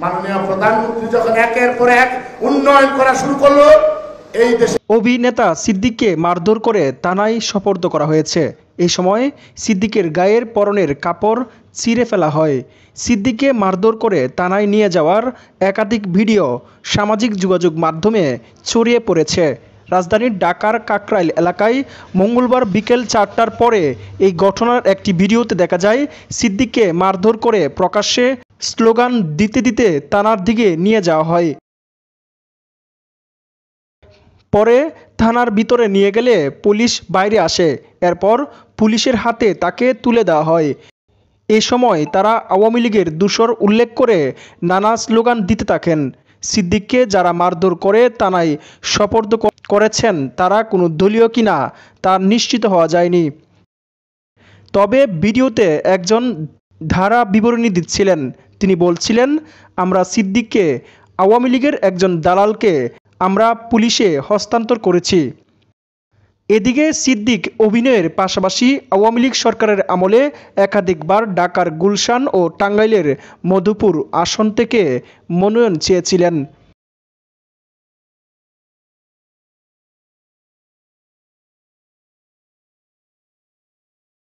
মাননীয় প্রধানমন্ত্রী যখন একের পর এক উন্নয়ন করা শুরু করলো, এই দেশে অভিনেতা সিদ্দিককে মারধর করে থানায় সোপর্দ করা হয়েছে। এই সময় সিদ্দিকের গায়ের পরনের কাপড় ছিঁড়ে ফেলা হয়। সিদ্দিককে মারধর করে থানায় নিয়ে যাওয়ার একাধিক ভিডিও সামাজিক যোগাযোগ মাধ্যমে ছড়িয়ে পড়েছে। রাজধানীর ঢাকার কাকরাইল এলাকায় মঙ্গলবার বিকেল 4টার পরে এই ঘটনার একটি ভিডিওতে দেখা যায় সিদ্দিককে মারধর করে প্রকাশ্যে স্লোগান দিতে দিতে থানার দিকে নিয়ে যাওয়া হয়। পরে থানার ভিতরে নিয়ে গেলে পুলিশ বাইরে আসে। এরপর পুলিশের হাতে তাকে তুলে দেওয়া হয়। এ সময় তারা আওয়ামী লীগের দোসর উল্লেখ করে নানা স্লোগান দিতে থাকেন। সিদ্দিককে যারা মারধর করে থানায় সোপর্দ করেছেন তারা কোনো দলীয় কিনা তা নিশ্চিত হওয়া যায়নি। তবে ভিডিওতে একজন ধারা বিবরণী দিচ্ছিলেন। তিনি বলছিলেন, আমরা সিদ্দিককে আওয়ামী লীগের একজন দালালকে আমরা পুলিশে হস্তান্তর করেছি। এদিকে সিদ্দিক অভিনয়ের পাশাপাশি আওয়ামী লীগ সরকারের আমলে একাধিকবার ঢাকার গুলশান ও টাঙ্গাইলের মধুপুর আসন থেকে মনোনয়ন চেয়েছিলেন।